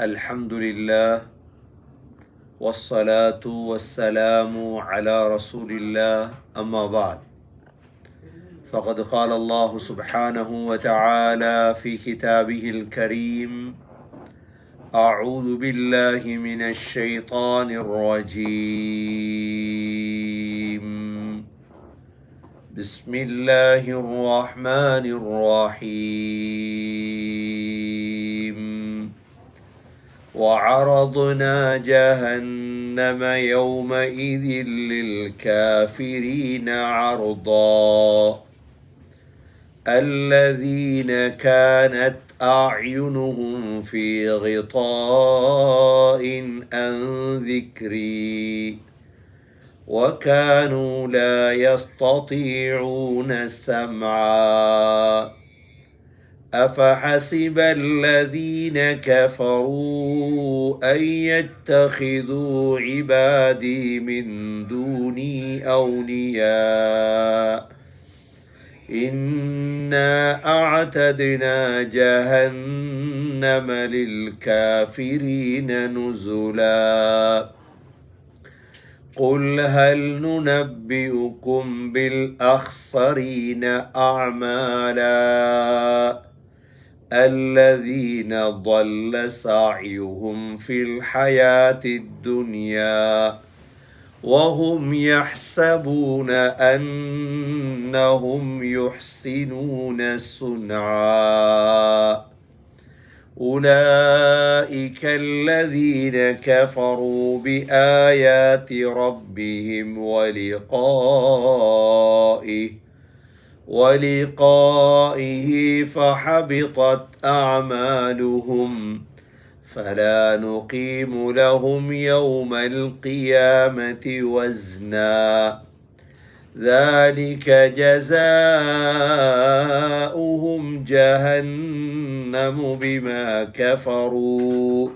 الحمد لله والصلاة والسلام على رسول الله أما بعد فقد قال الله سبحانه وتعالى في كتابه الكريم أعوذ بالله من الشيطان الرجيم بسم الله الرحمن الرحيم وعرضنا جهنم يومئذ للكافرين عرضا الذين كانت أعينهم في غطاء عن ذكري وكانوا لا يستطيعون سمعا أفحسب الذين كفروا أن يتخذوا عبادي من دوني أولياء إنا أعتدنا جهنم للكافرين نزلا قل هل ننبئكم بالأخسرين أعمالا الذين ضل سعيهم في الحياة الدنيا وهم يحسبون أنهم يحسنون صنعا أولئك الذين كفروا بآيات ربهم ولقائه فحبطت أعمالهم فلا نقيم لهم يوم القيامة وزنا ذلك جزاؤهم جهنم بما كفروا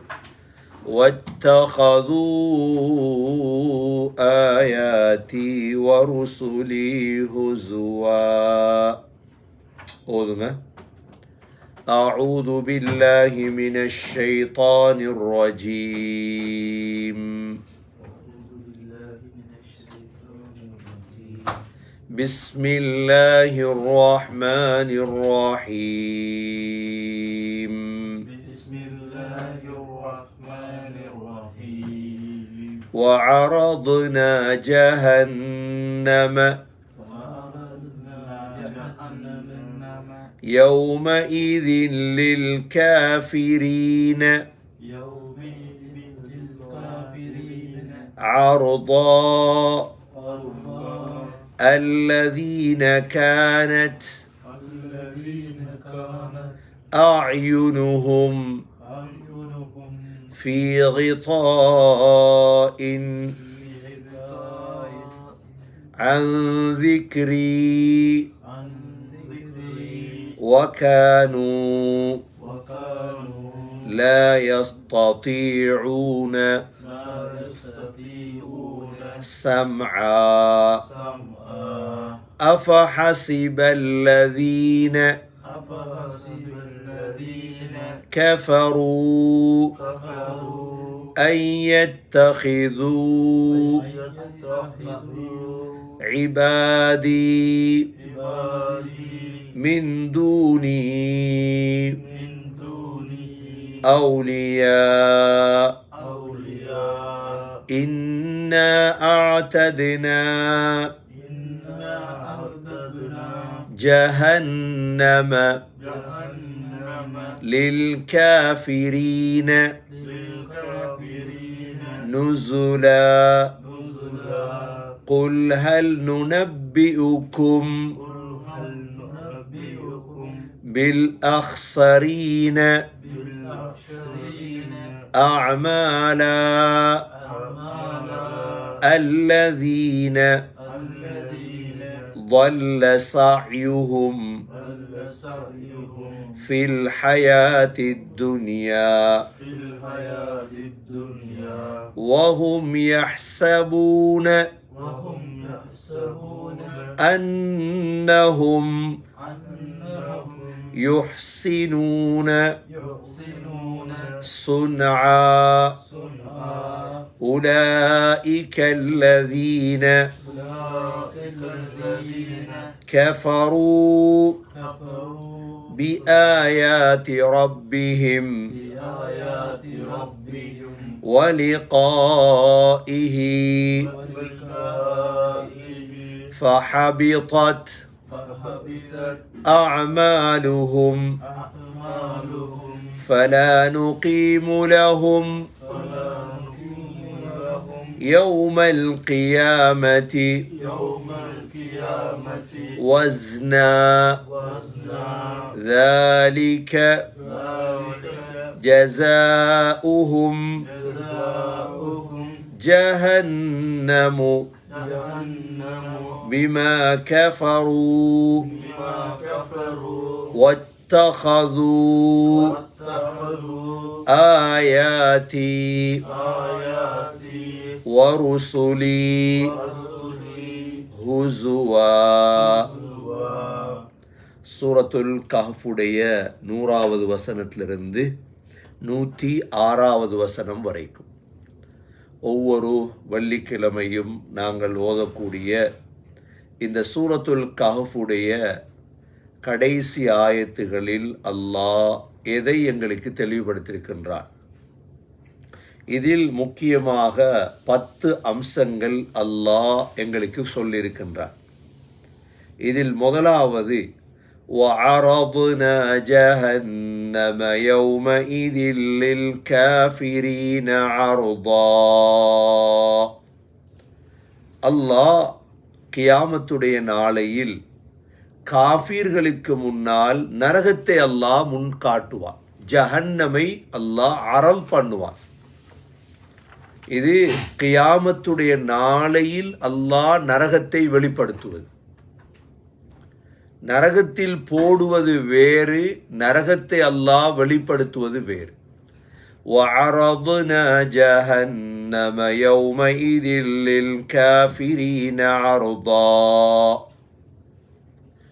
واتخذوا آياتي ورسلي هزوا. أعوذ بالله من الشيطان الرجيم. بسم الله الرحمن الرحيم. بسم الله الرحمن الرحيم. وعرضنا جهنم يومئذ للكافرين عرضا الذين كانت أعينهم في غطاء عن ذكري وكانوا لا يستطيعون سمعا أفحسب الذين كفروا أن يتخذوا عبادي من دوني أولياء إنا أعتدنا جهنم للكافرين نزلا قل هل ننبئكم بالأخسرين أعمالا الذين ضل سعيهم في الحياة الدنيا وهم يحسبون أنهم يحسنون يحسنون صنعا صنعا أولئك الذين أولئك الذين كفروا كفروا بآيات ربهم بآيات ربهم ولقائه ولقائه فحبطت فحبطت أعمالهم أعمالهم فلا نقيم لهم فلا نقيم لهم يوم القيامة يوم القيامة وزنا وزنا ذلك ذلك جزاؤهم جزاؤهم جهنم جهنم بما كفروا بما كفروا واتخذوا واتخذوا آياتي آياتي ورسلي ورسلي هزوا هزوا சூரத்துல் கஹ்ஃபுடைய 100வது வசனத்திலிருந்து 106வது வசனம் வரைக்கும் ஒவ்வொரு வெள்ளிக்கிழமையும் நாங்கள் ஓதக்கூடிய இந்த சூரத்துல் கஹ்ஃபுடைய கடைசி ஆயத்துகளில் அல்லாஹ் எதை எங்களுக்கு தெளிவுபடுத்தியிருக்கின்றான். இதில் முக்கியமாக 10 அம்சங்கள் அல்லாஹ் எங்களுக்கு சொல்லியிருக்கின்றான். இதில் முதலாவது وعرضنا جهنم يومئذ للكافرين عرضا. அல்லாஹ் கியாமத்துடைய நாளையில் காஃபிர்களுக்கு முன்னால் நரகத்தை அல்லாஹ் முன் காட்டுவான். ஜஹன்னமை அல்லாஹ் அரல் பண்ணுவான். இது கியாமத்துடைய நாளையில் அல்லாஹ் நரகத்தை வெளிப்படுத்துவது. நரகத்தில் போடுவது வேறு, நரகத்தை அல்லாஹ் வெளிப்படுத்துவது வேறு. وَعَرَضْنَا جَهَنَّمَ يَوْمَئِذٍ لِلْكَافِرِينَ عَرْضًا.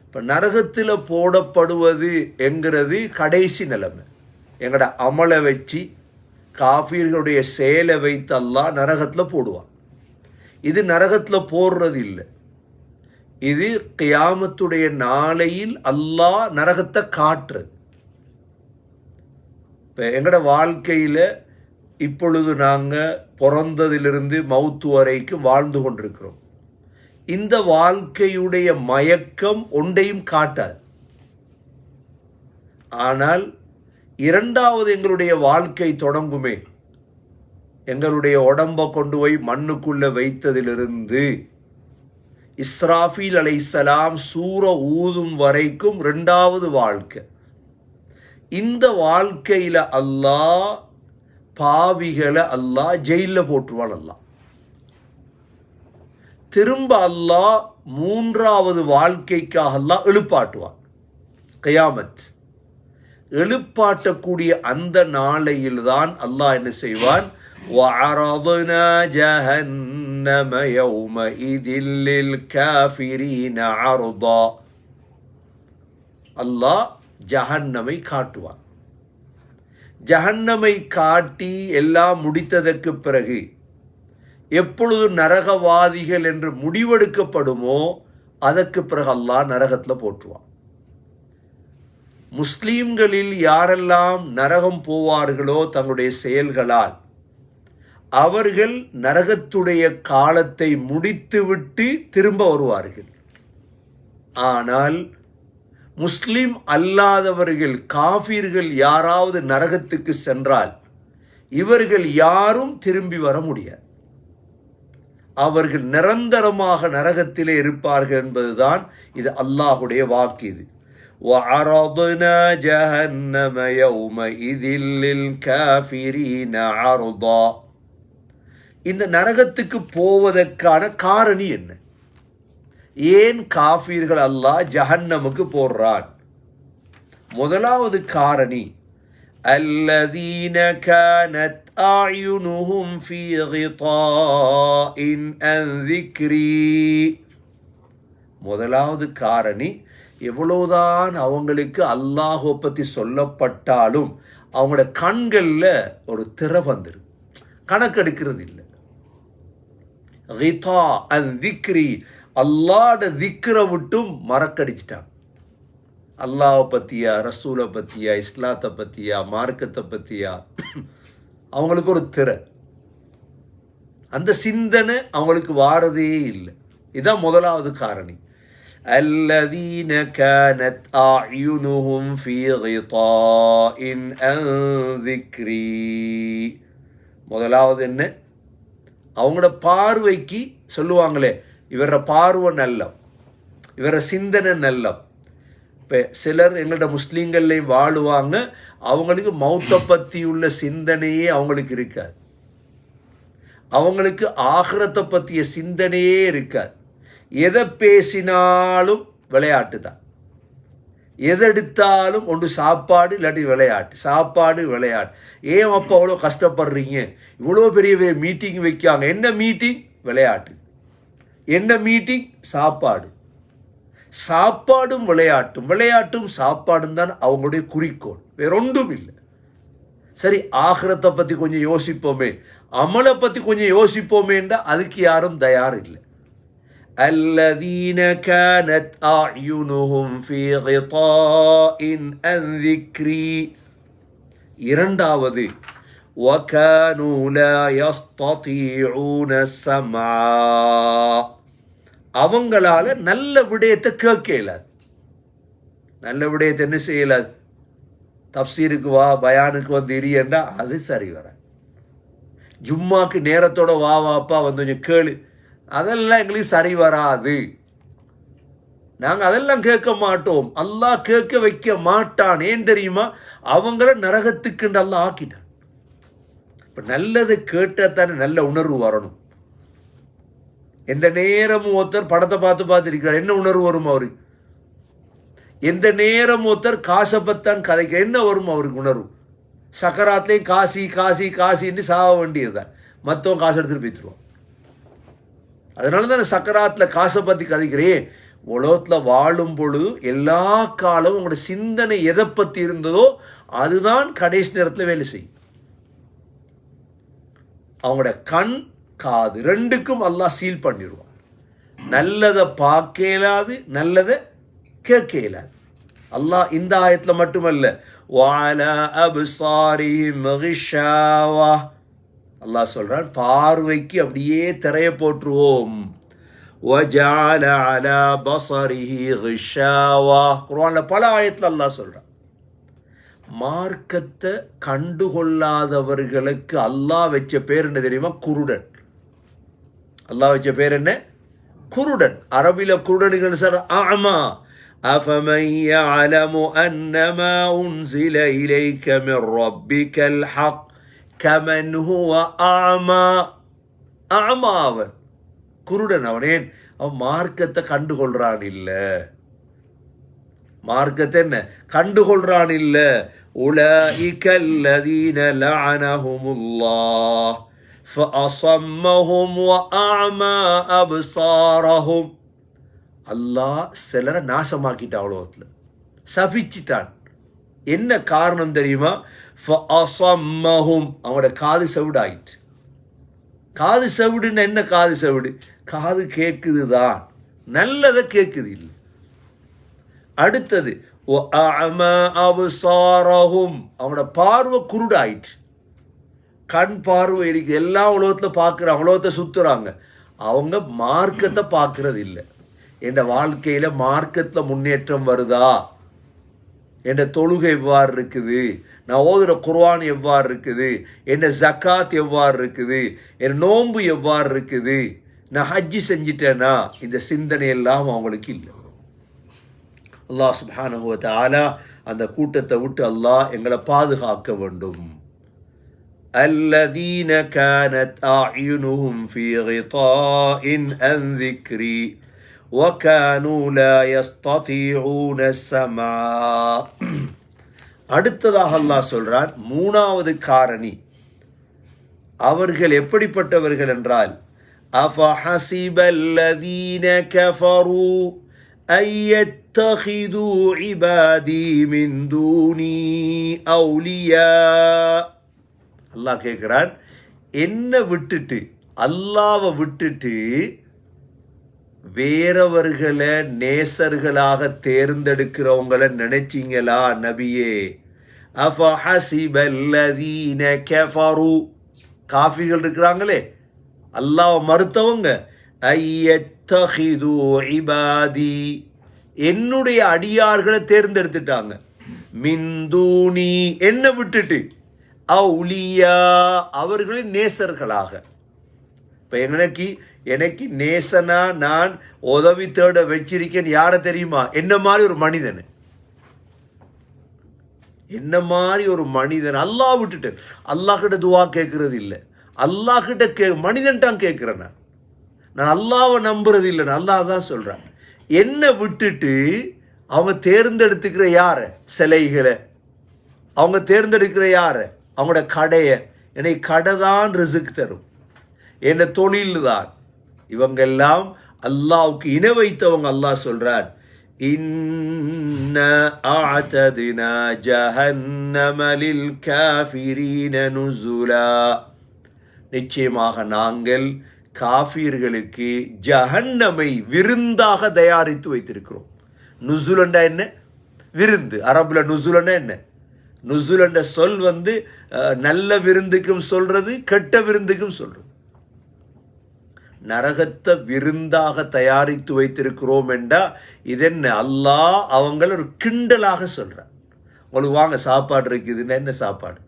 இப்போ நரகத்தில் போடப்படுவது என்கிறது கடைசி நிலைமை. எங்கட அமலை வச்சு காஃபிர்களுடைய செயலை வைத்து அல்லாஹ் நரகத்தில் போடுவான். இது நரகத்தில் போடுறது இல்லை. இது கியாமத்துடைய நாளையில் அல்லாஹ் நரகத்தை காட்டுறது. இப்போ எங்கட வாழ்க்கையில் இப்பொழுது நாங்கள் பிறந்ததிலிருந்து மௌத்து வரைக்கும் வாழ்ந்து கொண்டிருக்கிறோம். இந்த வாழ்க்கையுடைய மயக்கம் ஒன்றையும் காட்டாது. ஆனால் இரண்டாவது எங்களுடைய வாழ்க்கை தொடங்குமே. எங்களுடைய உடம்பை கொண்டு போய் மண்ணுக்குள்ள வைத்ததிலிருந்து இஸ்ராஃபீல் அலைஹிஸ்ஸலாம் சூர ஊதும் வரைக்கும் 2வது வாழ்க்கை. இந்த வாழ்க்கையில் அல்லாஹ் பாவிகளை அல்லாஹ் ஜெயிலில் போட்டுருவான். அல்லாஹ் திரும்ப அல்லாஹ் 3வது வாழ்க்கைக்காக அல்லாஹ் எழுப்பாட்டுவான். கியாமத் எழுப்பாட்டக்கூடிய அந்த நாளையில் தான் அல்லாஹ் என்ன செய்வான்? وَعَرَضْنَا جَهَنَّمَ يَوْمَئِذٍ لِلْكَافِرِينَ عَرْضًا. அல்லாஹ் ஜஹன்னமை காட்டுவான். ஜஹன்னமை காட்டி எல்லாம் முடித்ததற்கு பிறகு எப்பொழுது நரகவாதிகள் என்று முடிவெடுக்கப்படுமோ அதற்கு பிறகு அல்லாஹ் நரகத்தில் போட்டுருவான். முஸ்லீம்களில் யாரெல்லாம் நரகம் போவார்களோ தங்களுடைய செயல்களால், அவர்கள் நரகத்துடைய காலத்தை முடித்துவிட்டு திரும்ப வருவார்கள். ஆனால் முஸ்லிம் அல்லாதவர்கள், காஃபிர்கள் யாராவது நரகத்துக்கு சென்றால் இவர்கள் யாரும் திரும்பி வர முடியாது. அவர்கள் நிரந்தரமாக நரகத்திலே இருப்பார்கள் என்பதுதான் இது அல்லாஹுடைய வாக்கு. இது وَعَرَضْنَا جَهَنَّمَ يَوْمَئِذٍ لِلْكَافِرِينَ عَرْضًا. இந்த நரகத்துக்கு போவதற்கான காரணி என்ன? ஏன் காஃபிர்கள் அல்லாஹ் ஜஹன்னமுக்கு போடுறான்? முதலாவது காரணி الذين كانت أعينهم في غطاء عن ذكري. முதலாவது காரணி எவ்வளோதான் அவங்களுக்கு அல்லாஹ்வை பற்றி சொல்லப்பட்டாலும் அவங்களோட கண்களில் ஒரு திரை வந்துடும், கணக்கெடுக்கிறது இல்லை. ரிதா அன் திக்ரி, அல்லாஹ்ட திக்ரை விட்டும் மறக்கடிச்சிட்டாங்க. அல்லாஹ்வை பற்றியா, ரசூலை பற்றியா, இஸ்லாத்தை பற்றியா, மார்க்கத்தை பற்றியா அவங்களுக்கு ஒரு திரை, அந்த சிந்தனை அவங்களுக்கு வாரதே இல்லை. இதுதான் முதலாவது காரணி. الذين كانت أعينهم في غطاء عن ذكري. முதலாவது என்ன? அவங்களோட பார்வைக்கு சொல்லுவாங்களே, இவர பார்வை நல்ல, இவர சிந்தனை நல்ல. இப்போ சிலர் எங்கள்ட முஸ்லீம்கள்லையும் வாழுவாங்க, அவங்களுக்கு மௌத்தை பற்றி உள்ள சிந்தனையே அவங்களுக்கு இருக்காது, அவங்களுக்கு ஆகிரத்தை பற்றிய சிந்தனையே இருக்காது. எதை பேசினாலும் விளையாட்டு தான், எதெடுத்தாலும் ஒன்று சாப்பாடு இல்லாட்டி விளையாட்டு, சாப்பாடு விளையாட்டு. ஏன் அப்போ அவ்வளோ கஷ்டப்படுறீங்க? இவ்வளோ பெரிய பெரிய மீட்டிங் வைக்காங்க, என்ன மீட்டிங்? விளையாட்டு. என்ன மீட்டிங்? சாப்பாடு. சாப்பாடும் விளையாட்டும், விளையாட்டும் சாப்பாடும் தான் அவங்களுடைய குறிக்கோள், வேறொன்றும் இல்லை. சரி, ஆகிரத்தை பற்றி கொஞ்சம் யோசிப்போமே, அமலை பற்றி கொஞ்சம் யோசிப்போமேன்றா அதுக்கு யாரும் தயார் இல்லை. الذين كانت أعينهم في غطاء عن ذكري. இரண்டாவது, وكانوا لا يستطيعون السمع. அவங்களால நல்ல விடயத்தை கேட்க இயலாது. நல்ல விடயத்தை என்ன செய்யலாது? தப்சீருக்கு வா, பயானுக்கு வந்து இரியண்டா அது சரி வர. ஜும்மாக்கு நேரத்தோட வா வாப்பா வந்து கொஞ்சம் கேளு, அதெல்லாம் எங்களுக்கு சரி வராது. நாங்கள் அதெல்லாம் கேட்க மாட்டோம். அல்லாஹ் கேட்க வைக்க மாட்டான். ஏன் தெரியுமா? அவங்கள நரகத்துக்குண்டு அல்லாஹ் ஆக்கிட்டான். இப்போ நல்லது கேட்டால் தானே நல்ல உணர்வு வரணும். எந்த நேரமும் ஒருத்தர் படத்தை பார்த்து இருக்கிறார், என்ன உணர்வு வரும் அவருக்கு? எந்த நேரம் ஒருத்தர் காசை பத்தான் கதைக்க என்ன வரும் அவருக்கு உணர்வு? சக்கராத்லேயும் காசி காசி காசின்னு சாக வேண்டியதுதான், மற்றவங்க காசு எடுத்துட்டு போய்த்துருவோம். அதனால தான் சக்கராத்தில் காசை பற்றி கதைக்கிறேன். உலகத்தில் வாழும் பொழுது எல்லா காலமும் உங்களோட சிந்தனை எதை பற்றி இருந்ததோ அதுதான் கடைசி நேரத்தில் வேலை செய்யும். அவங்களோட கண் காது ரெண்டுக்கும் அல்லாஹ் சீல் பண்ணிடுவான். நல்லதை பார்க்க இயலாது, நல்லதை கேட்க இயலாது. அல்லாஹ் இந்த ஆயத்தில் மட்டுமல்ல, வஅலா அப்சாரிஹிம் கிஷாவா, அல்லாஹ் சொல்றான் பார்வைக்கு அப்படியே திரைய போட்டுருவோம். وَجَعَلَ عَلَى بَصَرِهِ غِشَاوَةً. குர்ஆன்ல பல ஆயத்தில் அல்லாஹ் சொல்றான். மார்க்கத்தை கண்டுகொள்ளாதவர்களுக்கு அல்லாஹ் வச்ச பேர் என்ன தெரியுமா? குருடன். அல்லாஹ் வச்ச பேர் என்ன? குருடன். அரபில குருடனுக்கு சார் அஅமா. أَفَمَنْ يَعْلَمُ أَنَّمَا أُنْزِلَ إِلَيْكَ مِنْ رَبِّكَ الْحَقُّ كَمَنْ هُوَ أَعْمَى. அஅமா அவன், குருடன். அவனேன் அவன் மார்க்கத்தை கண்டுகொள்றான் இல்ல, மார்க்கத்தை என்ன கண்டுகொள்றான் இல்ல. أُولَئِكَ الَّذِينَ لَعَنَهُمُ اللَّهُ فَأَصَمَّهُمْ وَأَعْمَى أَبْصَارَهُمْ. அல்லாஹ் சிலரை நாசமாக்கிட்டான், அவ்வளோத்தில் சபிச்சிட்டான். என்ன காரணம் தெரியுமா? فَأَصَمَّهُمْ, அவங்களோட காது செவிடாயிட்டு. காது செவிடுன்னு என்ன? காது செவிடு, காது கேட்குது தான், நல்லதை கேட்குது இல்லை. அடுத்தது وَأَعْمَى أَبْصَارَهُمْ, அவங்களோட பார்வை குருடாயிட்டு. கண் பார்வை இருக்கு, எல்லா உலகத்தில் பார்க்குறாங்க, உலகத்தை சுற்றுறாங்க, அவங்க மார்க்கத்தை பார்க்கறது இல்லை. என் வாழ்க்கையில் மார்க்கத்தில் முன்னேற்றம் வருதா? என் தொழுகை எவ்வாறு இருக்குது? நான் ஓதுகிற குர்ஆன் எவ்வாறு இருக்குது? என் ஜக்காத் எவ்வாறு இருக்குது? என் நோன்பு எவ்வாறு இருக்குது? நான் ஹஜ்ஜி செஞ்சிட்டேனா? இந்த சிந்தனை எல்லாம் அவங்களுக்கு இல்லை. அல்லாஹ் சுப்ஹானஹு வ தஆலா அந்த கூட்டத்தை விட்டு அல்லாஹ் எங்களை பாதுகாக்க வேண்டும். الذين كانت أعينهم في غطاء عن ذكري وَكَانُوا لَا يَسْتَطِيعُونَ السَّمْعَ. அடுத்ததாக அல்லாஹ் சொல்றான், மூணாவது காரணி அவர்கள் எப்படிப்பட்டவர்கள் என்றால், أَفَحَسِبَ الَّذِينَ كَفَرُوا أَن அத்தஹிது இபாதி மின் தூனி அவுலியா. அல்லாஹ் கேட்கிறான், என்ன விட்டுட்டு, அல்லாவை விட்டுட்டு வேறவர்களை நேசர்களாக தேர்ந்தெடுக்கிறவங்களை நினைச்சீங்களா நபியே? அஃபஹஸிபல்லதீன கஃபரு, காஃபிர்கள் இருக்கிறாங்களே அல்லாஹ்வை மறுத்தவங்க, ஐயத்தஹிது இபாதி, என்னுடைய அடியார்களை தேர்ந்தெடுத்துட்டாங்க, மின்தூனி, என்ன விட்டுட்டு, அவுலியா, அவர்களின் நேசர்களாக. இப்போ எனக்கு நேசனா நான் உதவி தேட வச்சிருக்கேன் யாரை தெரியுமா? என்ன மாதிரி ஒரு மனிதன், என்ன மாதிரி ஒரு மனிதன். அல்லாஹ் விட்டுட்டேன். அல்லாஹ் கிட்ட துவா கேட்கறது இல்லை, அல்லாஹ் கிட்ட மனிதன்ட்டான் கேட்கிறேன். நான் அல்லாவை நம்புறது இல்லை. அல்லாஹ் தான் சொல்றேன், என்ன விட்டுட்டு அவங்க தேர்ந்தெடுத்துக்கிற யார? சிலைகளை. அவங்க தேர்ந்தெடுக்கிற யார? அவங்களோட கடையை. எனக்கு கடை தான் ரிசுக் தரும், என் தொழில் தான். இவங்கெல்லாம் அல்லாவுக்கு இணை வைத்தவங்க. அல்லாஹ் சொல்றார், இன்ன அஅதத்னா ஜஹன்னம லில் காஃபிரீன நுஸுலா, நிச்சயமாக நாங்கள் காஃபிர்களுக்கு ஜஹன்னமை விருந்தாக தயாரித்து வைத்திருக்கிறோம். நுஸுலண்டா என்ன? விருந்து. அரபுல நுஸுலண்டா என்ன? நுஸுலண்ட சொல் நல்ல விருந்துக்கும் சொல்றது, கெட்ட விருந்துக்கும் சொல்றது. நரகத்தை விருந்தாக தயாரித்து வைத்திருக்கிறோம் என்றா இதென்ன? அல்லாஹ் அவங்கள ஒரு கிண்டலாக சொல்றான். உங்களுக்கு வாங்க சாப்பாடு இருக்குதுன்னா என்ன சாப்பாடு?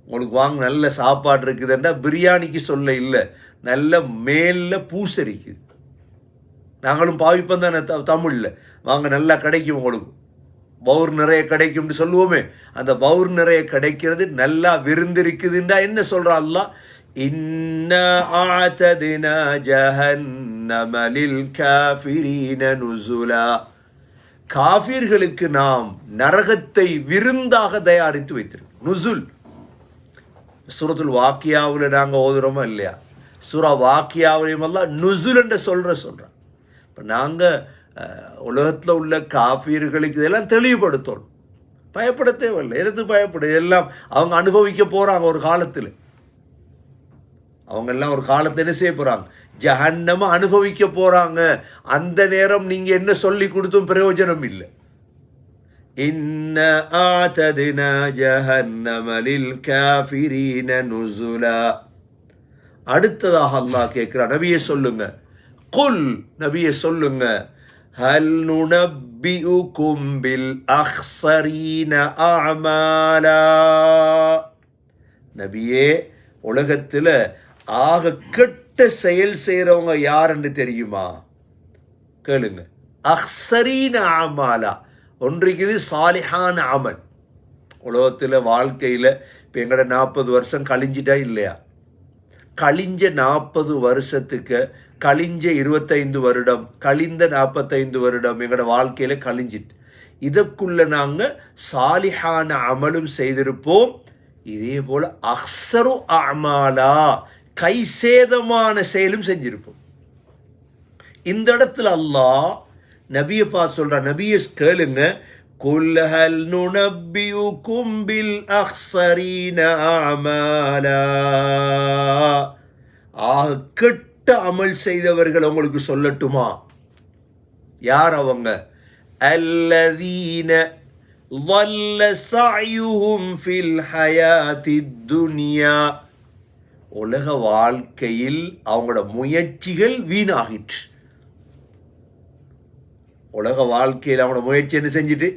உங்களுக்கு வாங்க நல்ல சாப்பாடு இருக்குதுன்னா பிரியாணிக்கு சொல்ல இல்லை, நல்ல மேல பூசரிக்குது. நாங்களும் பாவிப்போம் தானே தமிழில், வாங்க நல்லா கிடைக்கும் உங்களுக்கு, பவுர் நிறைய கிடைக்கும்னு சொல்லுவோமே. அந்த பவுர் நிறைய கிடைக்கிறது, நல்லா விருந்து இருக்குதுன்றா என்ன சொல்றான் அல்லாஹ்? இன்னா அஅதத்னா ஜஹன்னம லில் காஃபிரீன நுஸுலா, காஃபிர்களுக்கு நாம் நரகத்தை விருந்தாக தயாரித்து வைத்திருக்கோம். நுஸுல் சூரத்துல் வாக்கியாவில் நாங்கள் ஓதுறோமா இல்லையா? சூரா வாக்கியாவிலையும் எல்லாம் நுஸுல் என்று சொல்கிறோம். இப்போ நாங்கள் உலகத்தில் உள்ள காஃபிர்களுக்கு இதெல்லாம் தெளிவுபடுத்தணும். பயப்பட தேவையில்லை. எது பயப்பட? எல்லாம் அவங்க அனுபவிக்க போகிறாங்க ஒரு காலத்தில். அவங்கெல்லாம் ஒரு காலத்தை என்ன செய்ய போகிறாங்க? ஜஹன்னம அனுபவிக்க போகிறாங்க. அந்த நேரம் நீங்கள் என்ன சொல்லி கொடுத்தும் பிரயோஜனம் இல்லை. இன்ன ஆதத்னா ஜஹன்னம லில் காஃபிரீன நுஸுலா. அடுத்ததாக அல்லாஹ் கேட்கிறான், நபியே சொல்லுங்க, குல், நபியே சொல்லுங்க, ஹல் நுனப்பிஉகும் பில் அக்ஸரீன அஅமாலா. நபியே, உலகத்தில் ஆக கெட்ட செயல் செய்கிறவங்க யார் என்று தெரியுமா? கேளுங்க. அக்ஸரீன அமாலா, ஒன்றைக்குது சாலிஹான அமல். உலகத்தில் வாழ்க்கையில் இப்போ எங்கட 40 வருஷம் கழிஞ்சிட்டா இல்லையா? கழிஞ்ச 40 வருஷத்துக்கு கழிஞ்ச 25 வருடம், கழிந்த 45 வருடம் எங்களோட வாழ்க்கையில் கழிஞ்சிட்டு, இதற்குள்ள நாங்கள் சாலிஹான அமலும் செய்திருப்போம். இதே போல் அக்ஸரு அமாலா, கைசேதமான செயலும் செஞ்சிருப்போம். இந்த இடத்துல அல்லாஹ் நபியை பார்த்து சொல்றான், நபியை கேளுங்க, குல் ஹல் நுனப்பியுகும் பில் அக்ஸரீன அமாலா, கெட்ட அமல் செய்தவர்கள் உங்களுக்கு சொல்லட்டுமா? யார் அவங்க? அல்லதீன ضل سعيهم في الحياة الدنيا, உலக வாழ்க்கையில் அவங்களோட முயற்சிகள் வீணாகிற்று. உலக வாழ்க்கையில் அவங்களோட முயற்சி என்ன செஞ்சுட்டு,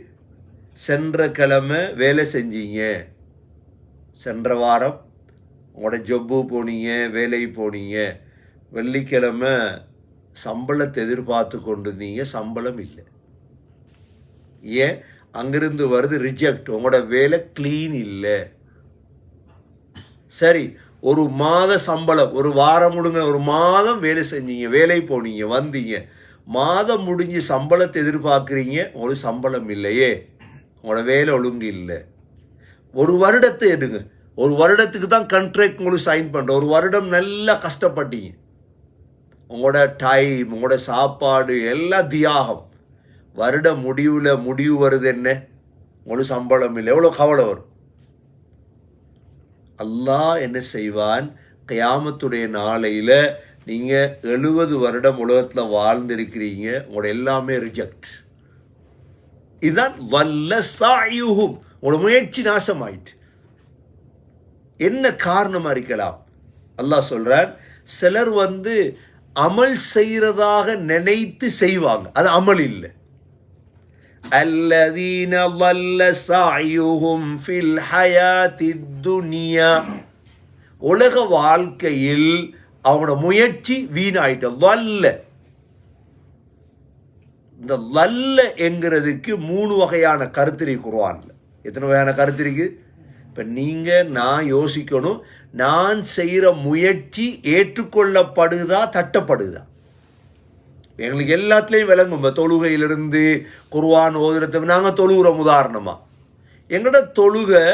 சென்ற கிழமை வேலை செஞ்சீங்க, சென்ற வாரம் உங்களோட ஜொப்பு போனீங்க, வேலைக்கு போனீங்க, வெள்ளிக்கிழமை சம்பளத்தை எதிர்பார்த்து கொண்டு இருந்தீங்க, சம்பளம் இல்லை. ஏன்? அங்கிருந்து வருது ரிஜெக்ட், உங்களோட வேலை கிளீன் இல்லை. சரி, ஒரு மாத சம்பளம், ஒரு வாரம் முடுங்க, ஒரு மாதம் வேலை செஞ்சீங்க, வேலை போனீங்க, வந்தீங்க, மாதம் முடிஞ்சு சம்பளத்தை எதிர்பார்க்குறீங்க, உங்களுக்கு சம்பளம் இல்லையே, உங்களோட வேலை ஒழுங்கு இல்லை. ஒரு வருடத்தை எடுங்க, ஒரு வருடத்துக்கு தான் கண்ட்ராக்ட் உங்களுக்கு சைன் பண்ணுறோம். ஒரு வருடம் நல்லா கஷ்டப்பட்டீங்க, உங்களோட டைம், உங்களோட சாப்பாடு எல்லாம் தியாகம். வருட முடிவு வருது என்ன, உங்களுக்கு சம்பளம் இல்லை, எவ்வளோ கவலை வரும். அல்லாஹ் என்ன செய்வான், கியாமத்துடைய நாளையில் நீங்கள் 70 வருடம் உலகத்தில் வாழ்ந்திருக்கிறீங்க, உங்களோட எல்லாமே ரிஜெக்ட். இதுதான் வல்ல சாயுகும், உங்களோட முயற்சி நாசமாயிட்டு. என்ன காரணமா இருக்கலாம்? அல்லாஹ் சொல்றான், சிலர் அமல் செய்யறதாக நினைத்து செய்வாங்க, அது அமல் இல்லை. அல்லதீன வல்ல சாயுகும் ஃபில் ஹயாத்தித் துனியா, உலக வாழ்க்கையில் அவங்களோட முயற்சி வீணாயிட்ட. வல்ல, இந்த வல்ல என்கிறதுக்கு 3 வகையான கருத்து இருக்கு குர்ஆன்ல. எத்தனை வகையான கருத்து இருக்கு? இப்போ நீங்கள் நான் யோசிக்கணும், நான் செய்கிற முயற்சி ஏற்றுக்கொள்ளப்படுதா தட்டப்படுதா? எங்களுக்கு எல்லாத்துலேயும் விளங்கும். இப்போ தொழுகையிலிருந்து குர்ஆன் ஓதுறதுக்கு நாங்கள் தொழுகிறோம். உதாரணமாக எங்களோட தொழுகை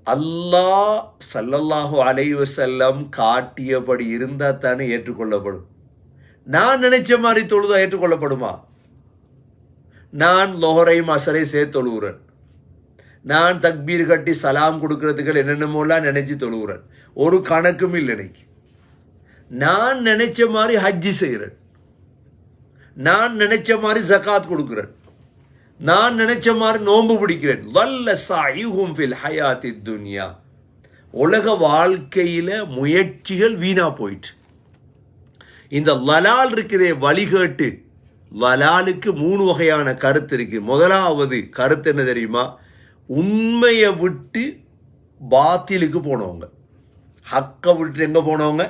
அல்லாஹ் ஸல்லல்லாஹு அலைஹி வஸல்லம் காட்டியபடி இருந்தால் தானே ஏற்றுக்கொள்ளப்படும். நான் நினைச்ச மாதிரி தொழுதா ஏற்றுக்கொள்ளப்படுமா? நான் லொஹரையும் அசரை சேர்த்து தொழுகிறேன், நான் தக்பீர் கட்டி சலாம் கொடுக்கறதுக்கு என்னென்னமோலாம் நினைச்சு தொழுகிறேன், ஒரு கணக்கும் இல்லை எனக்கு. நான் நினைச்ச மாதிரி ஹஜ்ஜி செய்கிறேன், நான் நினைச்ச மாதிரி ஜகாத் கொடுக்கிறேன், நான் நினைச்ச மாதிரி நோன்பு பிடிக்கிறேன். வல்ல சாயுகும் ஃபில் ஹயாத்தித் துன்யா, உலக வாழ்க்கையில முயற்சிகள் வீணா போயிட்டு. இந்த லலால் இருக்கிற வழிகேட்டு, லலாலுக்கு 3 வகையான கருத்து இருக்கு. முதலாவது கருத்து என்ன தெரியுமா? உண்மையை விட்டு பாத்திலுக்கு போனவங்க, ஹக்கை விட்டு எங்க போனவங்க?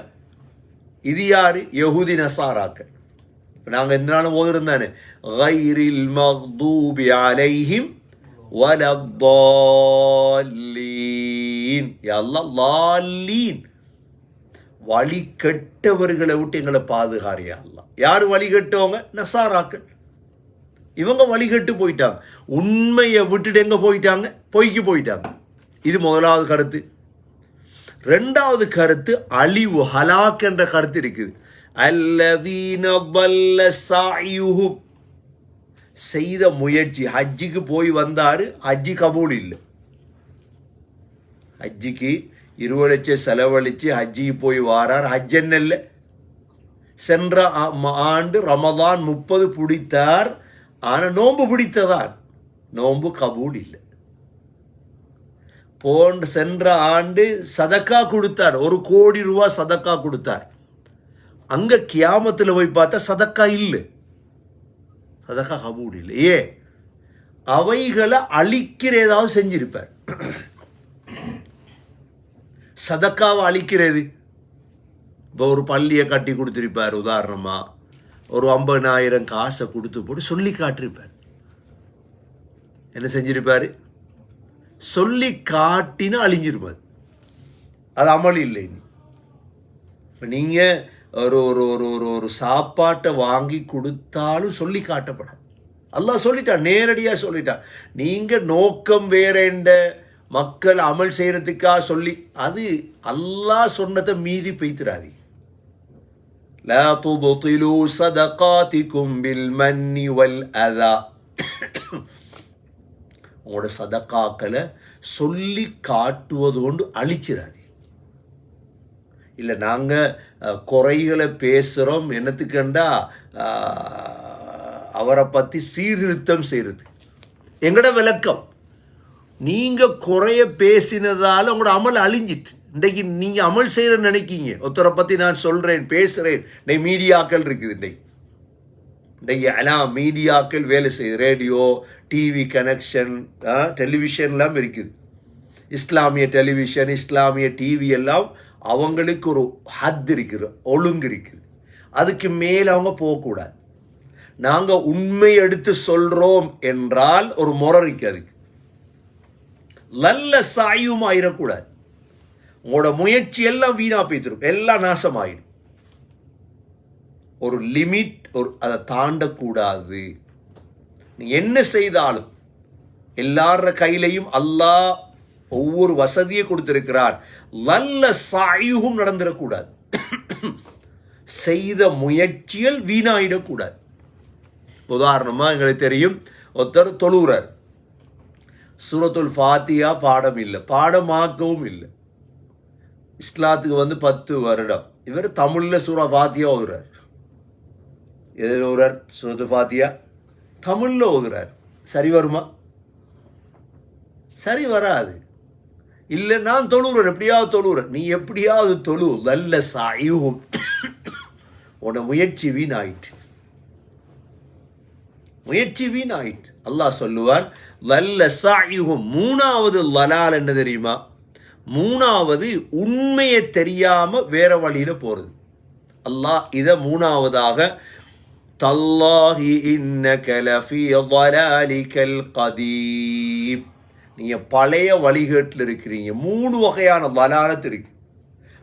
இது யாரு? யஹூதி நசாராக்கள். நாங்கள் எந்த நாளும் போதிருந்தானே, கைரில் மக்தூபி அலைஹிம் வலத்தாலீன், அல்லாஹ் லாலீன், வழி கெட்டவர்களை விட்டு எங்களை பாதுகாரியா அல்லாஹ். யார் வழி கெட்டவங்க? நசாராக்கள். இவங்க வழிகட்டு போயிட்டாங்க, உண்மையை விட்டுட்டு எங்க போயிட்டாங்க? பொய்க்கு போயிட்டாங்க. இது முதலாவது கருத்து. 2வது கருத்து அழிவு, ஹலாக் என்ற கருத்து இருக்குது. அல்லதீன வல்ல சாயுஹும், செய்த முயற்சி, ஹஜ்ஜிக்கு போய் வந்தாரு, ஹஜ்ஜி கபூல் இல்லை. ஹஜ்ஜிக்கு 20 லட்சம் செலவழிச்சு ஹஜ்ஜிக்கு போய் வாரார், ஹஜ் என்ன இல்லை. சென்ற ஆண்டு ரமதான் 30 பிடித்தார், ஆனால் நோன்பு பிடித்ததான், நோன்பு கபூல் இல்லை. சென்ற ஆண்டு சதக்கா கொடுத்தார், 1 கோடி ரூபாய் சதக்கா கொடுத்தார். அங்க கியாமத்தில் போய் பார்த்தா சதக்கா இல்லை, சதக்கா கபூல் இல்லை. ஏன்? அவைகளை அழிக்கிற ஏதாவது செஞ்சிருப்பார். சதக்காவை அழிக்கிறது, இப்போ ஒரு பள்ளியை கட்டி கொடுத்திருப்பார், உதாரணமா ஒரு 50,000 காசை கொடுத்து போட்டு சொல்லி காட்டிருப்பார். என்ன செஞ்சிருப்பாரு? சொல்லி காட்டினா அழிஞ்சிருப்பார், அது அமல் இல்லை. இப்போ நீங்கள் ஒரு ஒரு ஒரு ஒரு ஒரு சாப்பாட்டை வாங்கி கொடுத்தாலும் சொல்லி காட்டப்படாது. அல்லாஹ் சொல்லிட்டான், நேரடியாக சொல்லிட்டான். நீங்கள் நோக்கம் வேற என்ற மக்கள் அமல் செய்யறதுக்காக சொல்லி, அது அல்லாஹ் சொன்னதை மீறி பெய்த்துறாது. லா துப்திலு சதகாதிகும் பில் மன்னி வல் அதா, உங்களோட சதக்காக்களை சொல்லி காட்டுவது கொண்டு அழிச்சிடாது. இல்லை நாங்கள் குறைகளை பேசுகிறோம் என்னத்துக்கண்டா அவரை பற்றி சீர்திருத்தம் செய்கிறது. எங்கட விளக்கம், நீங்கள் குறைய பேசினதால உங்களோட அமல் அழிஞ்சிட்டு. இன்றைக்கு நீங்கள் அமல் செய்கிற நினைக்கிங்க, ஒருத்தரை பற்றி நான் சொல்கிறேன் பேசுகிறேன். இன்றைக்கு மீடியாக்கள் இருக்குது, இன்றைக்கு எல்லாம் மீடியாக்கள் வேலை செய்யுது, ரேடியோ டிவி கனெக்ஷன் டெலிவிஷன்லாம் இருக்குது. இஸ்லாமிய டெலிவிஷன் இஸ்லாமிய டிவி எல்லாம் அவங்களுக்கு ஒரு ஹத் இருக்குது, ஒழுங்கு இருக்குது. அதுக்கு மேலே அவங்க போகக்கூடாது. நாங்கள் உண்மை எடுத்து சொல்கிறோம் என்றால் ஒரு முறை இருக்கு, அதுக்கு நல்ல சாயும் ஆயிடக்கூடாது. உங்களோட முயற்சி எல்லாம் வீணா போய்த்திரும், எல்லாம் நாசமாயிடும். ஒரு லிமிட், அதை தாண்டக்கூடாது. நீ என்ன செய்தாலும் எல்லார கையிலையும் அல்லாஹ் ஒவ்வொரு வசதியை கொடுத்திருக்கிறார். நல்ல சாயுகும் நடந்துடக்கூடாது, செய்த முயற்சிகள் வீணாயிடக்கூடாது. உதாரணமாக எங்களுக்கு தெரியும், ஒருத்தர் தொழுகிறார், சூரத்துல் ஃபாத்தியா பாடம் இல்லை, பாடமாக்கவும் இல்லை. இஸ்லாத்துக்கு 10 வருடம். இவர் தமிழில் சூரா ஃபாத்தியா ஓதுறார். எதில் ஓதுறார்? சூரத்து ஃபாத்தியா தமிழில் ஓதுறார். சரி வருமா? சரி வராது. இல்லை, நான் தொழுகிறேன், எப்படியாவது தொழுகிறேன். நீ எப்படியாவது தொழு, நல்ல சாயுகும், உன முயற்சி வீணாயிட்டு, முயற்சி வீணாயிட்டு. அல்லாஹ் சொல்லுவான், நல்ல சாயுகும். 3வது லலால் என்ன தெரியுமா? 3வது உண்மையை தெரியாம வேற வழியில போறது. அல்லாஹ் இத 3வதாக, தல்லாஹி இன்னக லஃபீ ضلالிகல் கதீம், நீங்க பழைய வழிகேட்டில் இருக்கிறீங்க. 3 வகையான லலாலத் இருக்கு.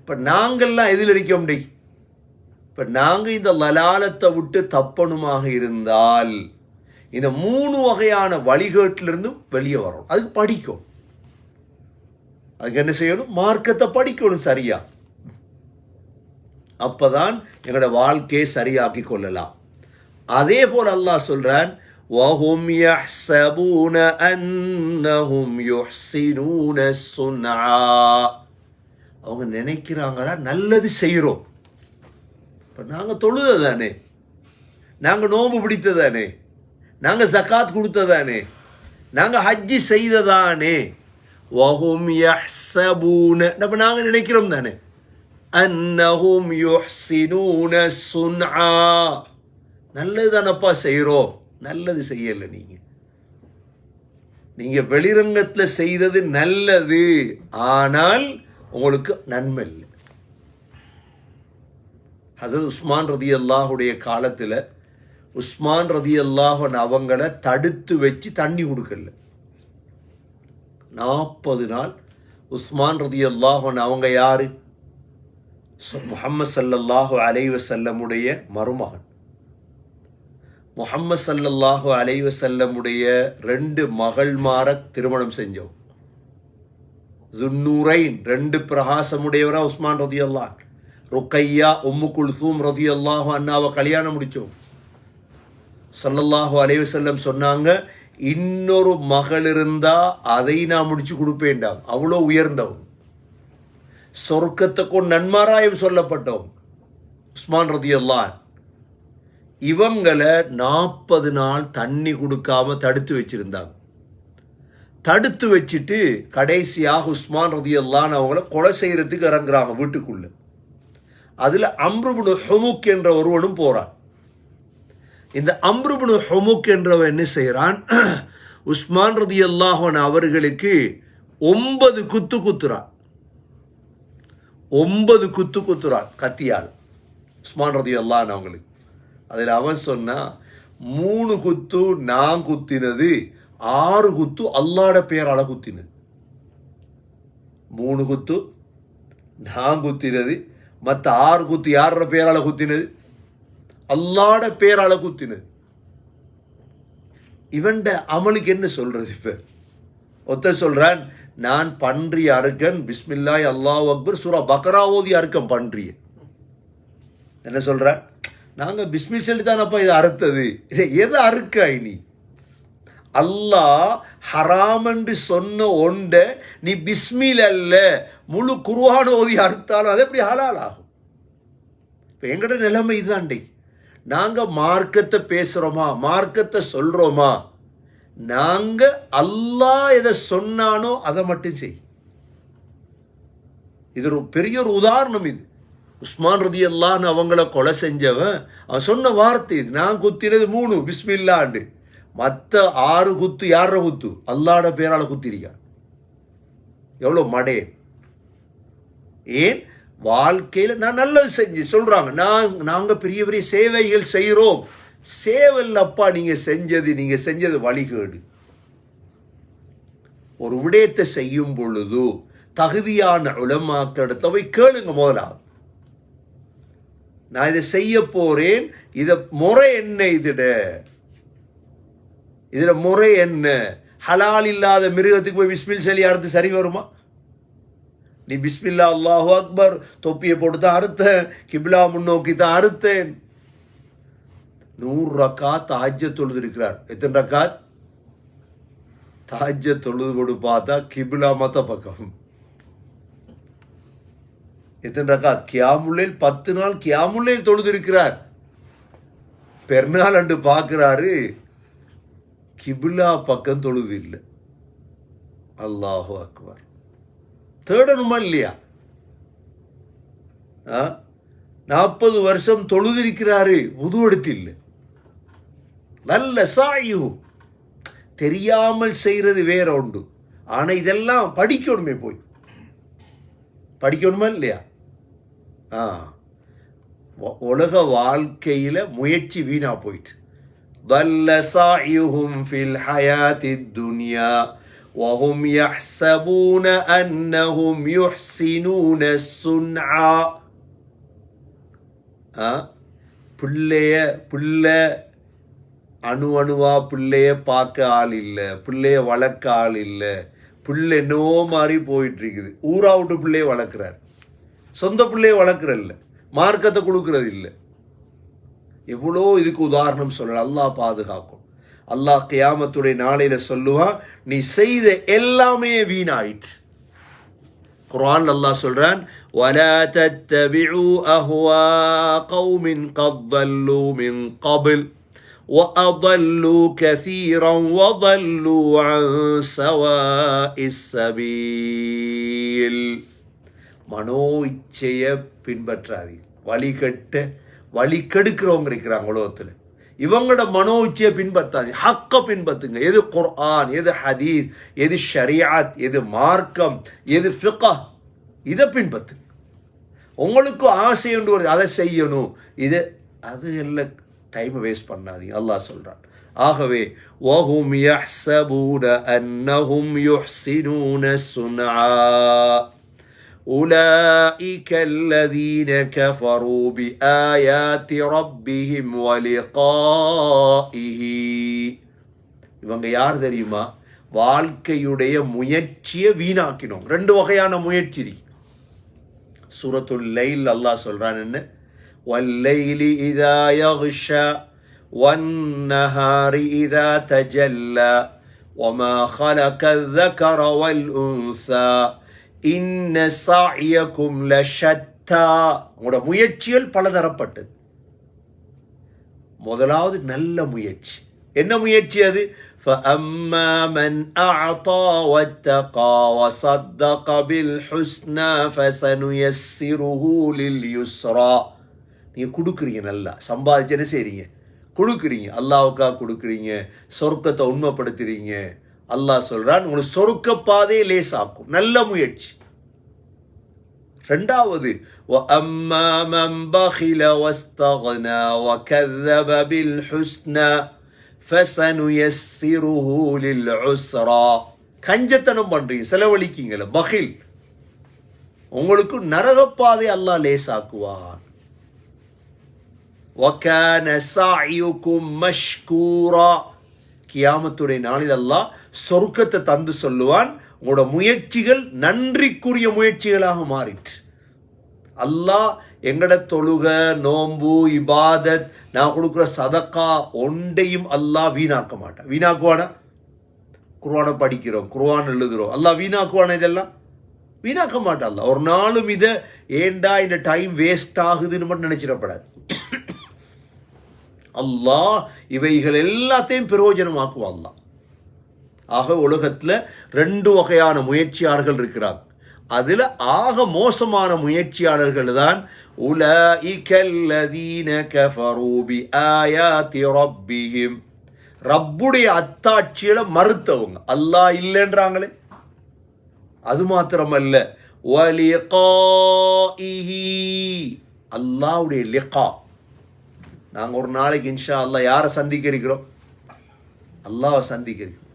இப்ப நாங்கள்லாம் எதில் இருக்க முடியும்? இப்ப நாங்க இந்த லலாலத்தை விட்டு தப்பணுமாக இருந்தால் இந்த 3 வகையான வழிகேட்டிலிருந்தும் வெளியே வரணும். அதுக்கு படிக்கும். அதுக்கு என்ன செய்யணும்? மார்க்கத்தை படிக்கணும் சரியா. அப்பதான் எங்களோட வாழ்க்கையை சரியாக்கி கொள்ளலாம். அதே போல அல்லாஹ் சொல்றான், وَهُمْ يَحْسَبُونَ أَنَّهُمْ يُحْسِنُونَ صُنْعًا, அவங்க நினைக்கிறாங்களா நல்லது செய்கிறோம். இப்போ நாங்கள் தொழுதானே, நாங்கள் நோன்பு பிடித்ததானே, நாங்கள் ஜகாத் கொடுத்ததானே, நாங்கள் ஹஜ்ஜி செய்ததானே. وَهُمْ يَحْسَبُونَ, அப்போ நாங்கள் நினைக்கிறோம் தானே, أَنَّهُمْ يُحْسِنُونَ صُنْعًا, நல்லது தானப்பா செய்கிறோம். நல்லது செய்யலை. நீங்க வெளிரங்கத்தில் செய்தது நல்லது, ஆனால் உங்களுக்கு நன்மை இல்லை. ஹஸரத் உஸ்மான் ரதியல்லாஹுடைய காலத்தில் உஸ்மான் ரதியல்லாஹு அவங்கள தடுத்து வச்சு தண்ணி கொடுக்கல. 40 நாள் உஸ்மான் ரதியல்லாஹு அவங்க யாரு? முஹம்மது ஸல்லல்லாஹு அலைஹி வஸல்லமுடைய மருமகன். முஹம்மது ஸல்லல்லாஹு அலைஹி வஸல்லமுடைய 2 மகள்மார திருமணம் செஞ்சோம். ஸுன்னூரைன் 2 பிரகாசமுடையவரா உஸ்மான் ரதியல்லாஹு, ருக்கையா உம்மு குல்சூம் ரதியல்லாஹு அன்ஹாவை கல்யாணம் முடிச்சோம். ஸல்லல்லாஹு அலைஹி வஸல்லம் சொன்னாங்க, இன்னொரு மகள் இருந்தா அதை நான் முடிச்சு கொடுப்பேன்டாம். அவ்வளோ உயர்ந்தவன், சொர்க்கத்துக்கும் நன்மாராயம் சொல்லப்பட்டோம் உஸ்மான் ரதியல்லாஹு. இவங்களை 40 நாள் தண்ணி கொடுக்காம தடுத்து வச்சிருந்தாங்க. தடுத்து வச்சுட்டு கடைசியாக உஸ்மான் ரதியல்லாஹு அவங்கள கொலை செய்யறதுக்கு இறங்குறாங்க வீட்டுக்குள்ள. அதுல அம்ரு இப்னு ஹுமுக் என்ற ஒருவனும் போறான். இந்த அம்ரு இப்னு ஹுமுக் என்றவன் என்ன செய்யறான்? உஸ்மான் ரதியல்லாஹு அவர்களுக்கு 9 குத்து குத்துறான். 9 குத்து குத்துறான் கத்தியால் உஸ்மான் ரதியல்லாஹு அவங்களுக்கு. அதில் அவன் சொன்னா, 3 குத்து நான் குத்தினது, 6 குத்து அல்லாஹ்ட பேரால குத்தினது. 3 குத்து நான் குத்தினது, மற்ற 6 குத்து யாரோட பேரால குத்தினது? அல்லாஹ்ட பேரால குத்தினது. இவன்ட அமலுக்கு என்ன சொல்றது? இப்ப ஒருத்தர் சொல்றான், நான் பன்றி அறுக்கன், பிஸ்மில்லாஹி அல்லாஹு அக்பர் சூரா பக்ரா ஓதி அறுக்கன் பன்றிய. என்ன சொல்றான்? நாங்க பிஸ்மி சொல்லி தானப்பா இதை அறுத்தது. எதை அறுக்காய் நீ? அல்லாஹ் ஹராம் என்று சொன்ன ஒன்றை நீ பிஸ்மில் அல்ல முழு குர்ஆன் ஓதி அறுத்தாலும் அது எப்படி ஹலால் ஆகும்? இப்போ எங்கட நிலைமை இதுதாண்டி. நாங்க மார்க்கத்தை பேசுறோமா, மார்க்கத்தை சொல்றோமா? நாங்க அல்லாஹ் எதை சொன்னானோ அதை மட்டும் செய். இது ஒரு பெரிய ஒரு உதாரணம். இது உஸ்மான் ரதியல்லாஹு அவங்கள கொலை செஞ்சவன் அவன் சொன்ன வார்த்தை இது. நான் குத்தினது 3 பிஸ்மில்லாண்டு, மற்ற 6 குத்து யார குத்து? அல்லாஹ்ட பேரால குத்திருக்கான். எவ்வளோ மடே! ஏன் வாழ்க்கையில் நான் நல்லது செஞ்சு சொல்றாங்க, நாங்க பெரிய பெரிய சேவைகள் செய்கிறோம். சேவல்லப்பா நீங்க செஞ்சது வழிகேடு. ஒரு விடயத்தை செய்யும் பொழுது தகுதியான உலமாக்களிடத்தை போய் கேளுங்க. முதலாவது, நான் இதை செய்ய போறேன், இத முறை என்ன? இதுல முறை என்ன? ஹலால் இல்லாத மிருகத்துக்கு போய் பிஸ்மில் சொல்லி அறுத்து சரி வருமா? நீ பிஸ்மில்லா அல்லாஹு அக்பர், தொப்பியை போட்டு தான் அறுத்தேன், கிப்லா முன்னோக்கி தான் அறுத்தேன். 100 ரக்காத் தஹஜ்ஜத் தொழுது இருக்கிறார். எத்தனை ரக்காத்? தஹஜ்ஜத் தொழுது கொண்டு பார்த்தா கிபிலா மத்த பக்கம். எத்தனை ரக்காத்? கியாமுல்லைல் 10 நாள் கியாமுல்லைல் தொழுது இருக்கிறார். பெருநாள் அன்று பார்க்கிறாரு, கிபிலா பக்கம் தொழுது இல்லை. அல்லாஹு அக்பர். தேடணுமா இல்லையா? 40 வருஷம் தொழுதிருக்கிறாரு, உது எடுத்து இல்லை. நல்ல சாயு தெரியாமல் செய்யறது வேற உண்டு. ஆனா இதெல்லாம் படிக்கணுமே, போய் படிக்கணுமா இல்லையா? உலக வாழ்க்கையில முயற்சி வீணா போயிட்டு. ضل سعيهم في الحياة الدنيا وهم يحسبون أنهم يحسنون الصنعا. பிள்ளை அணுவா பிள்ளைய பார்க்க ஆள் இல்லை, பிள்ளைய வளர்க்க ஆள் இல்லை, பிள்ளை என்னவோ மாதிரி போயிட்டு இருக்குது. ஊரா விட்டு பிள்ளைய வளர்க்குறார், சொந்த பிள்ளைய வளர்க்குறதில்ல, மார்க்கத்தை கொடுக்கறது இல்லை. எவ்வளோ இதுக்கு உதாரணம் சொல்லலாம். அல்லாஹ் பாதுகாக்கும். அல்லாஹ் கியாமத்துடைய நாளையில சொல்லுவான், நீ செய்த எல்லாமே வீணாயிற்று. குர்ஆன் அல்லாஹ் சொல்றான், وَلَا تَتَّبِعُوا أَهْوَاءَ قَوْمٍ قَدْ ضَلُّوا مِنْ قَبْلُ وَأَضَلُّوا كَثِيرًا وَضَلُّوا عَنْ سَوَاءِ السَّبِيلِ. மனோ இச்சைய பின்பற்றாதீங்க. வழி கெடுக்கிறவங்க இருக்கிறாங்க உலகத்தில். இவங்களோட மனோ இச்சையை பின்பற்றாதீங்க, ஹக்க பின்பற்றுங்க. எது குர்ஆன், எது ஹதீஸ், எது ஷரியாத், எது மார்க்கம், எது ஃபிக்ஹ், இதை பின்பற்றுங்க. உங்களுக்கு ஆசை ஒன்று வருது, அதை செய்யணும், இது அது எல்லாம் டைமை வேஸ்ட் பண்ணாதீங்க. அல்லாஹ் சொல்றான். ஆகவே வஹும் யஹ்ஸபூன அன்னஹும் யுஹ்ஸினூன சுன்ஆ أولئك الذين كفروا بآيات ربهم ولقائه. இவங்க யார் தெரியுமா? வாழ்க்கையுடைய முயற்சியை வீணாக்கினோம். 2 வகையான முயற்சி. சூரத்துல் லைல் அல்லாஹ் சொல்றான் என்ன? வல்லைலி இதா யக்ஷா வன்னஹாரி இதா தஜல்லா வமா خلقல் ذكر والأنثى இன்ன சாயக்கும் லஷத்தா. உங்களோட முயற்சிகள் பலதரப்பட்டது. முதலாவது நல்ல முயற்சி. என்ன முயற்சி அது? فَأَمَّا مَنْ أَعْطَى وَاتَّقَى وَصَدَّقَ بِالْحُسْنَى فَسَنُيَسِّرُهُ لِلْيُسْرَى. நீங்க கொடுக்குறீங்க, நல்லா சம்பாதிச்சு என்ன செய்றீங்க? கொடுக்குறீங்க, அல்லாஹ்வுக்காக கொடுக்குறீங்க, சொர்க்கத்தை உண்மைப்படுத்துறீங்க. அல்லாஹ் சொல்றான், உங்களுக்கு சொர்க்க பாதையை லேசாக்கும். நல்ல முயற்சி. 2வது وَأَمَّا مَنْ بَخِلَ وَاسْتَغْنَى وَكَذَّبَ بِالْحُسْنَى فَسَنُيَسِّرُهُ لِلْعُسْرَى. கஞ்சத்தனம் பண்றீங்க, செலவழிக்கீங்கள, பகில், உங்களுக்கு நரகப்பாதை அல்லாஹ் லேசாக்குவான். وَكَانَ سَعْيُكُمْ مَشْكُورًا. கியாமத்துடைய நாளில் அல்லாஹ் சொர்க்கத்தை தந்து சொல்லுவான், உங்களோட முயற்சிகள் நன்றிக்குரிய முயற்சிகளாக மாறிற்று. அல்லாஹ் எங்கட தொழுக, நோம்பு, இபாதத், நான் கொடுக்குற சதக்கா ஒன்றையும் அல்லாஹ் வீணாக்க மாட்டான். வீணாக்குவானா? குர்ஆனை படிக்கிறோம், குர்ஆன் எழுதுறோம், அல்லாஹ் வீணாக்குவானா? இதெல்லாம் வீணாக்க மாட்டான் அல்லாஹ். ஒரு நாளும் இதை ஏண்டா இந்த டைம் வேஸ்ட் ஆகுதுன்னு மட்டும் நினைச்சிடப்படாது. அல்லாஹ் இவைகள் எல்லாத்தையும் பிரயோஜனமாக்குவான் அல்லாஹ். ஆக உலகத்தில் 2 வகையான முயற்சியாளர்கள் இருக்கிறாங்க. அதில் ஆக மோசமான முயற்சியாளர்கள் தான் உலஇகல்லதீன கஃபரூ பிஆயாத்தி ரப்பிஹிம். ரப்புடைய அத்தாட்சிகளை மறுத்தவங்க, அல்லாஹ் இல்லைன்றாங்களே. அது மாத்திரமல்ல, வலிகாஇஹி, அல்லாஹ்வுடைய லிகா. நாங்கள் ஒரு நாளைக்கு இன்ஷா அல்லாஹ் யாரை சந்திக்க இருக்கிறோம்? அல்லாஹ்வை சந்திக்க இருக்கிறோம்.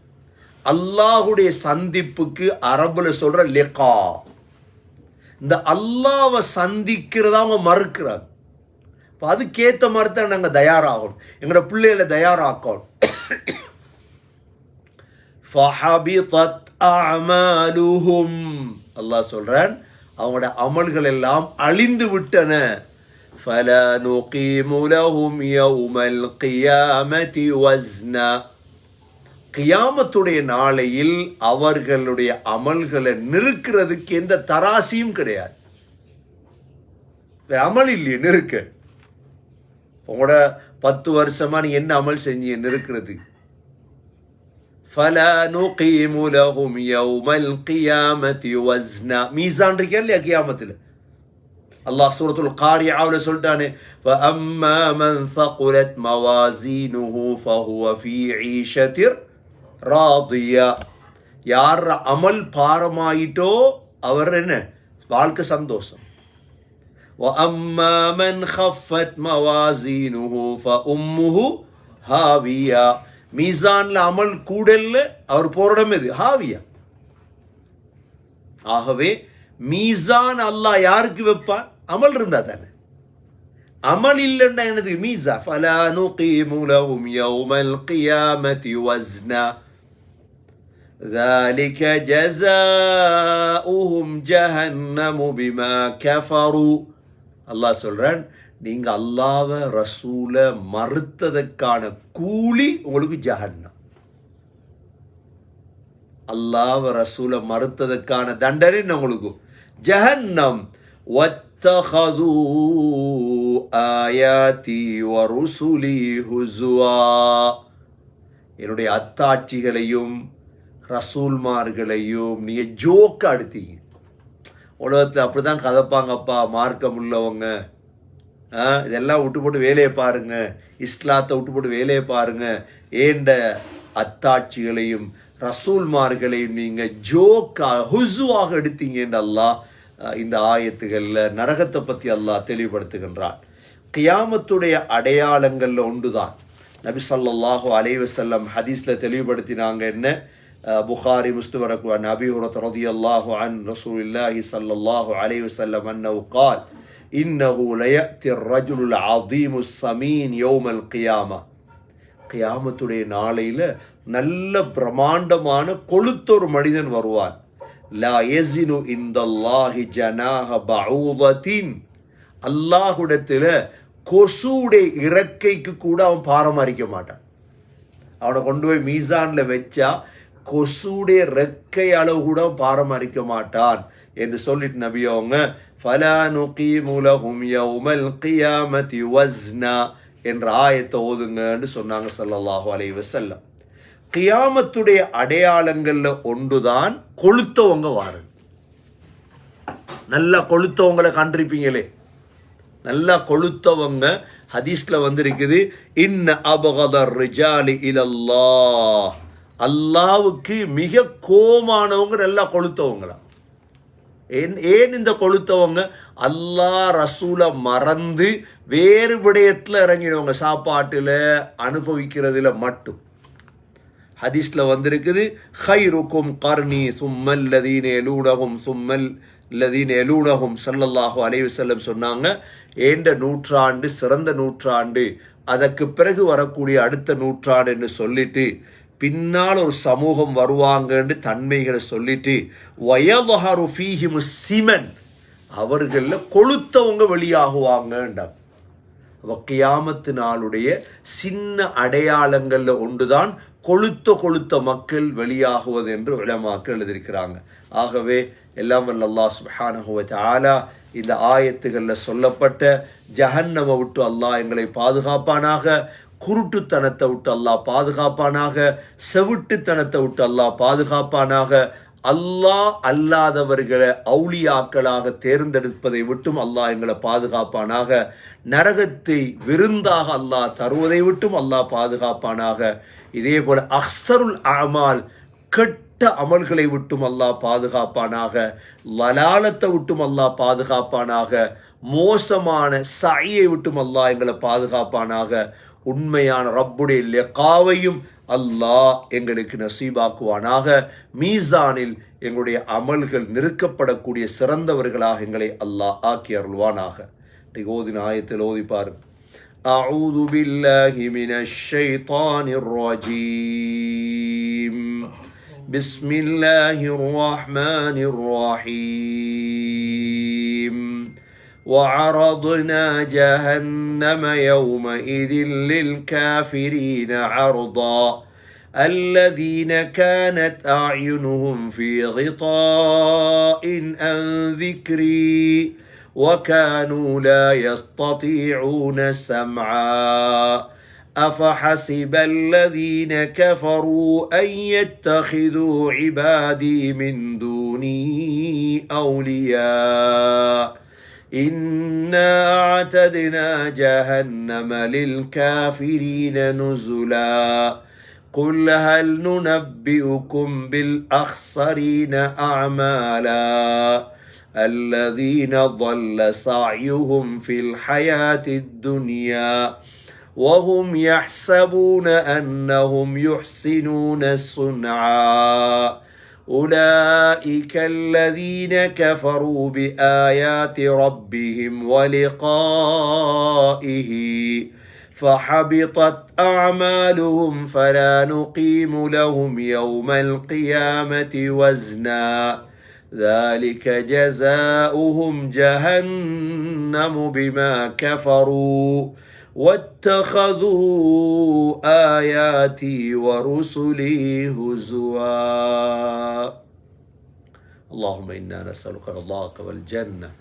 அல்லாஹுடைய சந்திப்புக்கு அரபுல சொல்ற லிகா. இந்த அல்லாஹ்வை சந்திக்கிறதா அவங்க மறுக்கிறாங்க. இப்போ அதுக்கேற்ற மாதிரி தான் நாங்கள் தயாராகணும், எங்களோட பிள்ளைகளை தயாராக்கணும். ஃபஹபிதத் அஅமாலுஹும். அல்லாஹ் சொல்றான், அவங்களோட அமல்கள் எல்லாம் அழிந்து விட்டன. فلا نقيم لهم يوم القيامة وزنا. கியாமத்துடைய நாளையில் அவர்களுடைய அமல்களை நிறுக்கிறதுக்கு எந்த தராசியும் கிடையாது. அமல் இல்லையே நிறுக்க. உங்களோட 10 வருஷமா நீ என்ன அமல் செஞ்சீங்க நிறுக்கிறது? فلا نقيم لهم يوم القيامة وزنا. மீசான் இருக்கா இல்லையா கியாமத்தில்? அல்லாஹ் சூரத்துல் காரியாவுல சொல்லிட்டானே, فأما من ثقلت موازينه فهو في عيشة راضية. யார் அமல் பாரமாயிட்டோ அவர் என்ன வாழ்க்கை சந்தோஷம். وأما من خفت موازينه فأمه هاوية. மீசான்ல அமல் கூடல்ல அவர் போரிடம் எது? ஹாவியா. ஆகவே மீசான் அல்லாஹ் யாருக்கு வைப்பான்? அமல் இருந்தா தானே. அமல் இல்லைன்னா என்னது மீசா? فلا نقيم لهم يوم القيامة وزنا ذلك جزاؤهم جهنم بما كفروا. அல்லாஹ் சொல்றான், நீங்க அல்லாஹ்வை ரசூல மறுத்ததற்கான கூலி உங்களுக்கு ஜஹன்னம். அல்லாஹ்வை ரசூல மறுத்ததற்கான தண்டனை உங்களுக்கு ஜஹன்னம். வத்தஹது ஆயாதி வருசுலி ஹுஸ்வா. என்னுடைய அத்தாட்சிகளையும் ரசூல்மார்களையும் நீங்க ஜோக்க அடுத்தீங்க. உலகத்தில் அப்படிதான் கதைப்பாங்கப்பா மார்க்கம் உள்ளவங்க. இதெல்லாம் விட்டு போட்டு வேலையை பாருங்க, இஸ்லாத்தை விட்டு போட்டு வேலையை பாருங்க. ஏண்ட அத்தாட்சிகளையும் ரசூல்மார்களையும் நீங்க ஜோக்கா ஹுசுவாக எடுத்தீங்க என்று அல்லாஹ் இந்த ஆயத்துகளில் நரகத்தை பற்றி அல்லாஹ் தெளிவுபடுத்துகின்றான். கியாமத்துடைய அடையாளங்கள்ல ஒன்றுதான். நபி ஸல்லல்லாஹு அலைஹி வஸல்லம் ஹதீஸ்ல தெளிவுபடுத்தினாங்க. என்ன? புகாரி முஸ்லிம் வரக்கூடிய நபி ஹுரைரா ரலியல்லாஹு அன் ரசூலுல்லாஹி ஸல்லல்லாஹு அலைஹி வஸல்லம் அன்னஹு قال இன்னஹு லயஅதி الرجل العظيم السمين يوم القيامة. கியாமத்துடைய நாளையில நல்ல பிரமாண்டமான கொழுத்த ஒரு மனிதன் வருவான். லா யஸினு இந்தல்லாஹி ஜனாஹ பஊதத்தின். அல்லாஹ்விடத்துல கொசுடைய இறக்கைக்கு கூட அவன் பாரமரிக்க மாட்டான். அவனை கொண்டு போய் மீசான்ல வச்சா கொசுடைய ரெக்கை அளவு கூட பாரமரிக்க மாட்டான் என்று சொல்லிட்டு நபி அவங்க ஃபலா நுகீமு லஹும் யௌமல் கியாமத்தி வஸ்னா என்ற ஆயத்தை ஓதுங்கன்னு சொன்னாங்க ஸல்லல்லாஹு அலைஹி வஸல்லம். கியாமத்துடைய அடையாளங்கள்ல ஒன்றுதான் கொளுத்தவங்க வாரு. நல்லா கொளுத்தவங்களை கண்டிருப்பீங்களே, நல்லா கொளுத்தவங்க. ஹதீஸ்ல வந்திருக்குது, இன்ன அபகதர் ரிஜாலி இலல்லாஹ். அல்லாவுக்கு மிக கோமானவங்க நல்லா கொளுத்தவங்களா. ஏன் இந்த கொளுத்தவங்க? அல்லாஹ் ரசூல மறந்து வேறு விடயத்துல இறங்கினவங்க, சாப்பாட்டுல அனுபவிக்கிறதுல மட்டும். ஹதீஸ்ல வந்திருக்குது, ஹைருக்கும் கர்னி சும்மல் லதீன எலூனஹும் சும்மல் லதீன எலூனஹும் ஸல்லல்லாஹு அலைஹி வஸல்லம் சொன்னாங்க, ஏண்ட நூற்றாண்டு சிறந்த நூற்றாண்டு, அதற்கு பிறகு வரக்கூடிய அடுத்த நூற்றாண்டு என்று சொல்லிட்டு பின்னால் ஒரு சமூகம் வருவாங்கன்னு தன்மைகளை சொல்லிட்டு வயதுஹரு ஃபீஹிம் சிமன், அவர்களில் கொளுத்தவங்க வெளியாகுவாங்கன்றாங்க. கியாமத்து நாளுடைய சின்ன அடையாளங்கள்ல ஒன்றுதான் கொளுத்த மக்கள் வெளியாகுவது என்று உலமாக்கள் எழுதியிருக்கிறாங்க. ஆகவே எல்லாம் வல்ல அல்லாஹ் சுப்ஹானஹு வ தஆலா இந்த ஆயத்துகளில் சொல்லப்பட்ட ஜஹன்னமை விட்டு அல்லாஹ் எங்களை பாதுகாப்பானாக, குருட்டுத்தனத்தை விட்டு அல்லாஹ் பாதுகாப்பானாக, செவிட்டுத்தனத்தை விட்டு அல்லாஹ் பாதுகாப்பானாக, அல்லாஹ் அல்லாதவர்களை அவுலியாக்களாக தேர்ந்தெடுப்பதை விட்டும் அல்லாஹ் எங்களை பாதுகாப்பானாக, நரகத்தை விருந்தாக அல்லாஹ் தருவதை விட்டும் அல்லாஹ் பாதுகாப்பானாக. இதே போல அக்ஸருல் அமால் கெட்ட அமல்களை விட்டும் அல்லாஹ் பாதுகாப்பானாக, லலாலத்தை விட்டும் அல்லாஹ் பாதுகாப்பானாக, மோசமான சையை விட்டும் அல்லாஹ் எங்களை பாதுகாப்பானாக. உண்மையான ரப்புடைய லிகாவையும் அல்லாஹ் எங்களுக்கு நசீபாக்குவானாக. மீசானில் எங்களுடைய அமல்கள் நிறுக்கப்படக்கூடிய சிறந்தவர்களாக எங்களை அல்லாஹ் ஆக்கி அருள்வானாக. ஓதின ஆயத்தில் ஓதி பாருங்க. அஊது பில்லாஹி மினஷ் ஷைத்தானிர் ரஜீம். பிஸ்மில்லாஹிர் ரஹ்மானிர் ரஹீம். وعرضنا جهنم يومئذ للكافرين عرضا الذين كانت أعينهم في غطاء عن ذكري وكانوا لا يستطيعون سمعا أفحسب الذين كفروا أن يتخذوا عبادي من دوني أولياء إنا أعتدنا جهنم للكافرين نزلا قل هل ننبئكم بالأخسرين أعمالا الذين ضل سعيهم في الحياة الدنيا وهم يحسبون أنهم يحسنون صنعا أولئك الذين كفروا بآيات ربهم ولقائه فحبطت أعمالهم فلا نقيم لهم يوم القيامة وزنا ذلك جزاؤهم جهنم بما كفروا واتخذوا آياتي ورسلي هزوا. اللهم إنا نسألك رضاك والجنة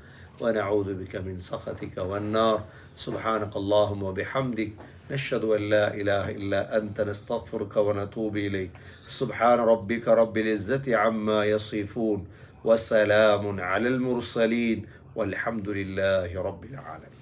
ونعوذ بك من سخطك والنار. سبحانك اللهم وبحمدك نشهد أن لا إله إلا أنت نستغفرك ونتوب إليك. سبحان ربك رب العزة عما يصفون وسلام على المرسلين والحمد لله رب العالمين.